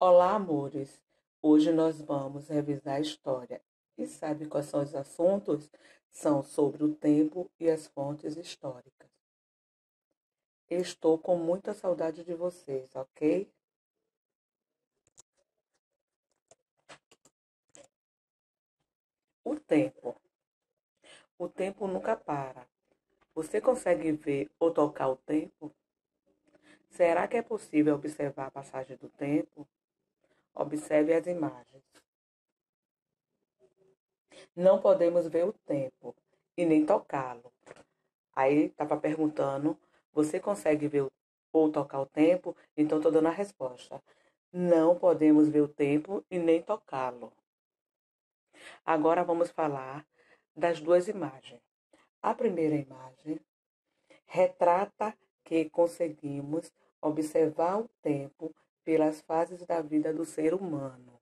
Olá, amores! Hoje nós vamos revisar a história. E sabe quais são os assuntos? São sobre o tempo e as fontes históricas. Estou com muita saudade de vocês, ok? O tempo. O tempo nunca para. Você consegue ver ou tocar o tempo? Será que é possível observar a passagem do tempo? Observe as imagens. Não podemos ver o tempo e nem tocá-lo. Aí estava perguntando, você consegue ver ou tocar o tempo? Então estou dando a resposta. Não podemos ver o tempo e nem tocá-lo. Agora vamos falar das duas imagens. A primeira imagem retrata que conseguimos observar o tempo pelas fases da vida do ser humano.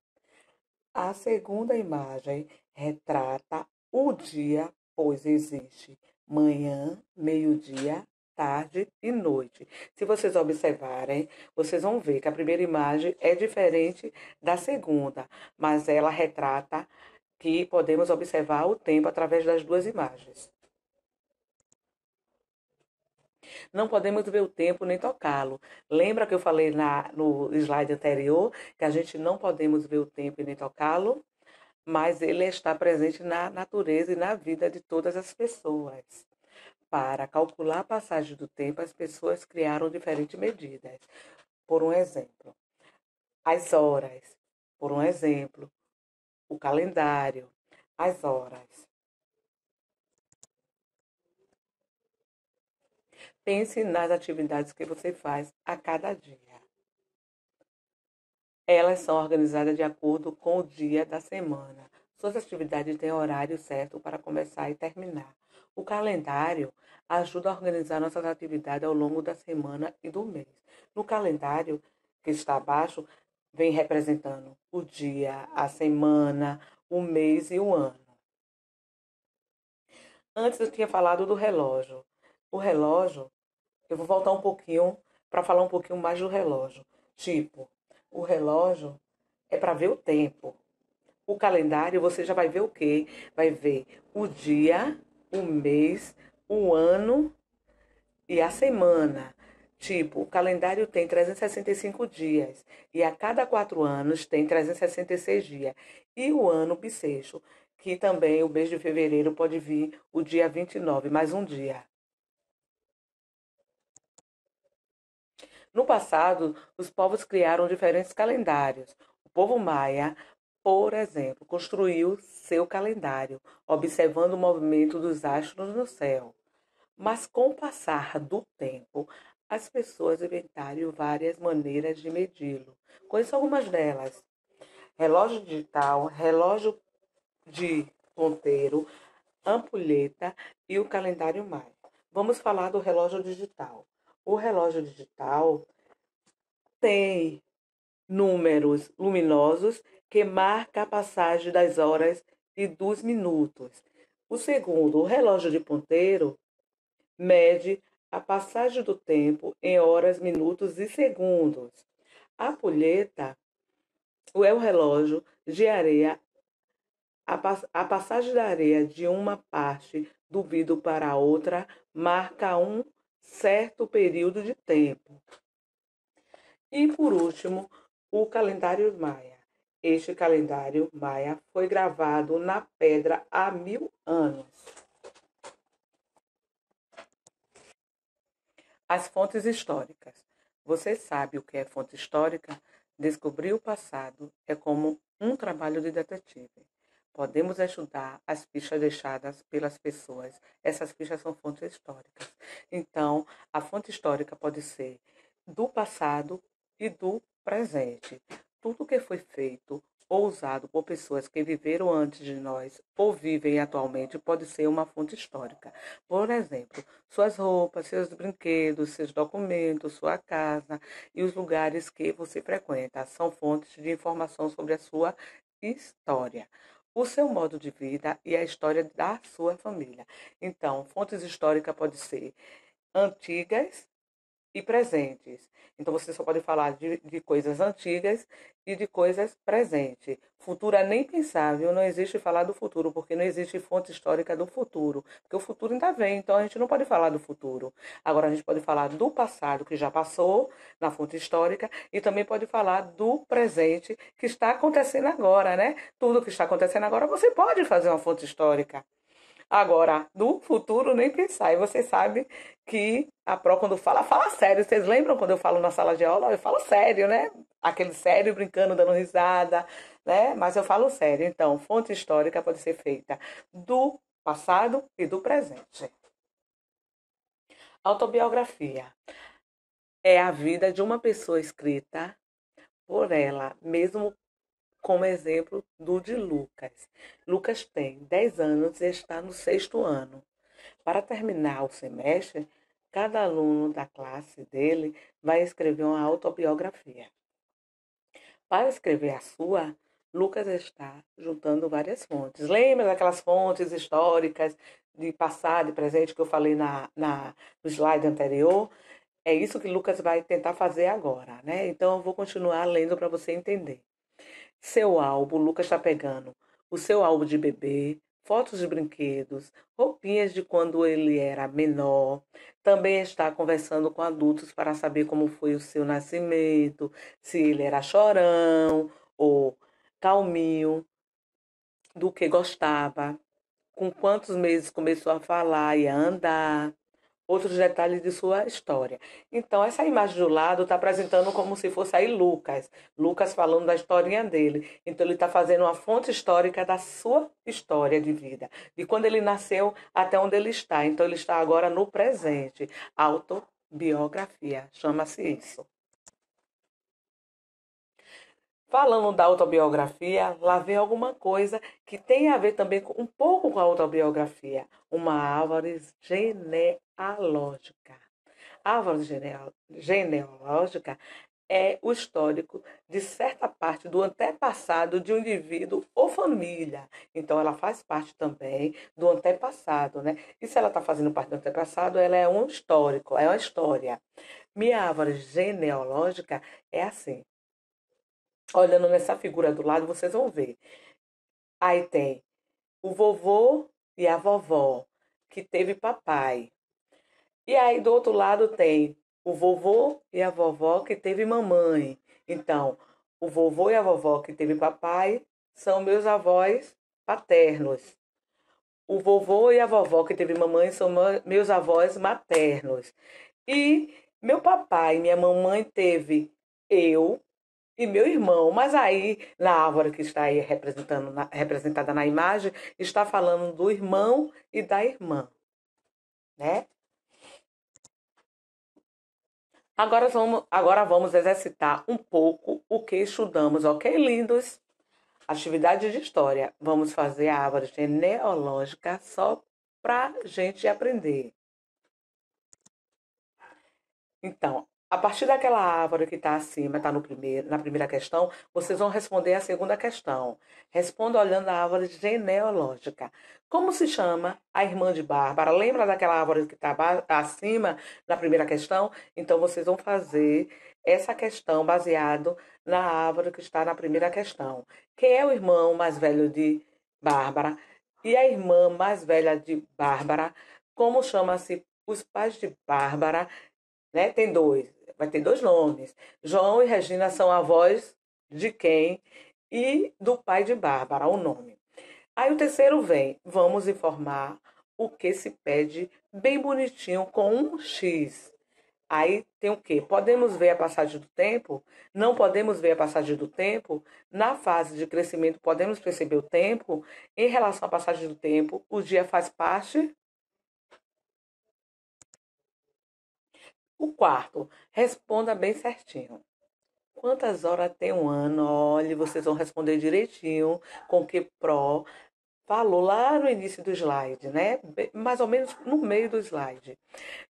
A segunda imagem retrata o dia, pois existe manhã, meio-dia, tarde e noite. Se vocês observarem, vocês vão ver que a primeira imagem é diferente da segunda, mas ela retrata que podemos observar o tempo através das duas imagens. Não podemos ver o tempo nem tocá-lo. Lembra que eu falei no slide anterior que a gente não podemos ver o tempo e nem tocá-lo? Mas ele está presente na natureza e na vida de todas as pessoas. Para calcular a passagem do tempo, as pessoas criaram diferentes medidas. Por um exemplo, as horas. Por um exemplo, o calendário. As horas. Pense nas atividades que você faz a cada dia. Elas são organizadas de acordo com o dia da semana. Suas atividades têm horário certo para começar e terminar. O calendário ajuda a organizar nossas atividades ao longo da semana e do mês. No calendário, que está abaixo, vem representando o dia, a semana, o mês e o ano. Antes eu tinha falado do relógio. O relógio, eu vou voltar um pouquinho para falar um pouquinho mais do relógio. Tipo, o relógio é para ver o tempo. O calendário você já vai ver o quê? Vai ver o dia, o mês, o ano e a semana. Tipo, o calendário tem 365 dias e a cada 4 anos tem 366 dias. E o ano bissexto, que também o mês de fevereiro pode vir o dia 29, mais um dia. No passado, os povos criaram diferentes calendários. O povo maia, por exemplo, construiu seu calendário, observando o movimento dos astros no céu. Mas com o passar do tempo, as pessoas inventaram várias maneiras de medi-lo. Conheço algumas delas: relógio digital, relógio de ponteiro, ampulheta e o calendário maia. Vamos falar do relógio digital. O relógio digital tem números luminosos que marcam a passagem das horas e dos minutos. O segundo, o relógio de ponteiro, mede a passagem do tempo em horas, minutos e segundos. A ampulheta é o relógio de areia. A passagem da areia de uma parte do vidro para a outra marca um certo período de tempo. E, por último, o calendário maia. Este calendário maia foi gravado na pedra há 1000 anos. As fontes históricas. Você sabe o que é fonte histórica? Descobrir o passado é como um trabalho de detetive. Podemos estudar as fichas deixadas pelas pessoas. Essas fichas são fontes históricas. Então, a fonte histórica pode ser do passado e do presente. Tudo que foi feito ou usado por pessoas que viveram antes de nós ou vivem atualmente pode ser uma fonte histórica. Por exemplo, suas roupas, seus brinquedos, seus documentos, sua casa e os lugares que você frequenta são fontes de informação sobre a sua história, o seu modo de vida e a história da sua família. Então, fontes históricas podem ser antigas e presentes. Então, você só pode falar de coisas antigas e de coisas presentes. Futuro é nem pensável, não existe falar do futuro, porque não existe fonte histórica do futuro. Porque o futuro ainda vem, então a gente não pode falar do futuro. Agora, a gente pode falar do passado, que já passou, na fonte histórica, e também pode falar do presente, que está acontecendo agora, né? Tudo que está acontecendo agora, você pode fazer uma fonte histórica. Agora, do futuro, nem pensar. E você sabe que a Pro, quando fala, fala sério. Vocês lembram quando eu falo na sala de aula? Eu falo sério, né? Aquele sério, brincando, dando risada, né? Mas eu falo sério. Então, fonte histórica pode ser feita do passado e do presente. Autobiografia é a vida de uma pessoa escrita por ela, mesmo como exemplo do de Lucas. Lucas tem 10 anos e está no sexto ano. Para terminar o semestre, cada aluno da classe dele vai escrever uma autobiografia. Para escrever a sua, Lucas está juntando várias fontes. Lembra daquelas fontes históricas de passado e presente que eu falei no slide anterior? É isso que Lucas vai tentar fazer agora, né? Então eu vou continuar lendo para você entender. Seu álbum, Lucas está pegando o seu álbum de bebê, fotos de brinquedos, roupinhas de quando ele era menor. Também está conversando com adultos para saber como foi o seu nascimento, se ele era chorão ou calminho, do que gostava, com quantos meses começou a falar e a andar, outros detalhes de sua história. Então, essa imagem do lado está apresentando como se fosse aí Lucas. Lucas falando da historinha dele. Então, ele está fazendo uma fonte histórica da sua história de vida, de quando ele nasceu até onde ele está. Então, ele está agora no presente. Autobiografia, chama-se isso. Falando da autobiografia, lá vem alguma coisa que tem a ver também com, um pouco com a autobiografia. Uma árvore genealógica. A árvore genealógica é o histórico de certa parte do antepassado de um indivíduo ou família. Então, ela faz parte também do antepassado, né? E se ela está fazendo parte do antepassado, ela é um histórico, é uma história. Minha árvore genealógica é assim. Olhando nessa figura do lado, vocês vão ver. Aí tem o vovô e a vovó, que teve papai. E aí do outro lado tem o vovô e a vovó que teve mamãe. Então, o vovô e a vovó que teve papai são meus avós paternos. O vovô e a vovó que teve mamãe são meus avós maternos. E meu papai e minha mamãe teve eu e meu irmão. Mas aí, na árvore que está aí representada na imagem, está falando do irmão e da irmã, né? Agora vamos exercitar um pouco o que estudamos, ok, lindos? Atividade de história. Vamos fazer a árvore genealógica só para gente aprender. Então, a partir daquela árvore que está acima, está na primeira questão, vocês vão responder a segunda questão. Responda olhando a árvore genealógica. Como se chama a irmã de Bárbara? Lembra daquela árvore que está acima na primeira questão? Então, vocês vão fazer essa questão baseado na árvore que está na primeira questão. Quem é o irmão mais velho de Bárbara? E a irmã mais velha de Bárbara? Como chama-se os pais de Bárbara? Né? Tem dois, vai ter dois nomes. João e Regina são avós de quem? E do pai de Bárbara, o nome. Aí o terceiro vem, vamos informar o que se pede bem bonitinho com um X. Aí tem o quê? Podemos ver a passagem do tempo? Não podemos ver a passagem do tempo? Na fase de crescimento, podemos perceber o tempo? Em relação à passagem do tempo, o dia faz parte. O quarto, responda bem certinho. Quantas horas tem um ano? Olha, vocês vão responder direitinho com o que Pro falou lá no início do slide, né? Mais ou menos no meio do slide.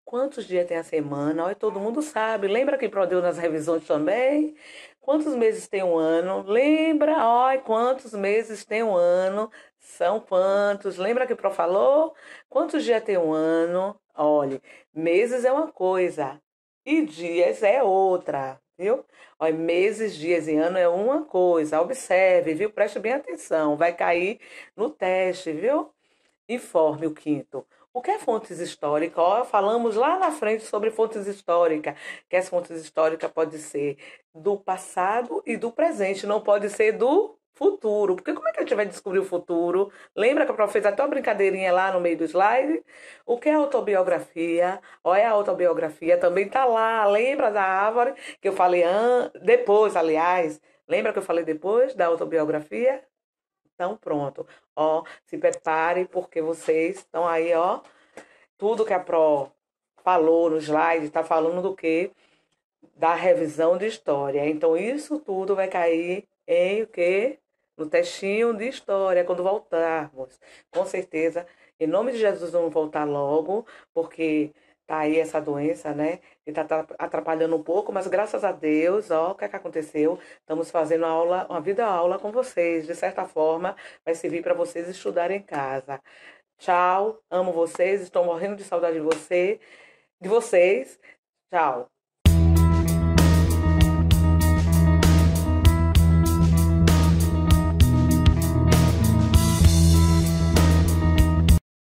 Quantos dias tem a semana? Olha, todo mundo sabe. Lembra que Pro deu nas revisões também? Quantos meses tem um ano? Lembra? Olha, quantos meses tem um ano? São quantos? Lembra que Pro falou? Quantos dias tem um ano? Olha, meses é uma coisa. e dias é outra, viu? Ó, meses, dias e ano é uma coisa. Observe, viu? Preste bem atenção. Vai cair no teste, viu? Informe o quinto. O que é fontes históricas? Ó, falamos lá na frente sobre fontes históricas, que as fontes históricas pode ser do passado e do presente, não pode ser do futuro. Porque como é que a gente vai descobrir o futuro? Lembra que a prof fez até uma brincadeirinha lá no meio do slide? O que é autobiografia? Olha, a autobiografia também tá lá. Lembra da árvore que eu falei depois, aliás? Lembra que eu falei depois da autobiografia? Então, pronto. Ó, se prepare, porque vocês estão aí, ó. Tudo que a Pro falou no slide, está falando do quê? Da revisão de história. Então, isso tudo vai cair em o quê? No textinho de história, quando voltarmos. Com certeza, em nome de Jesus, vamos voltar logo, porque tá aí essa doença, né? Que tá atrapalhando um pouco, mas graças a Deus, ó, o que é que aconteceu? Estamos fazendo aula, uma videoaula com vocês. De certa forma, vai servir para vocês estudarem em casa. Tchau, amo vocês, estou morrendo de saudade de vocês. Tchau.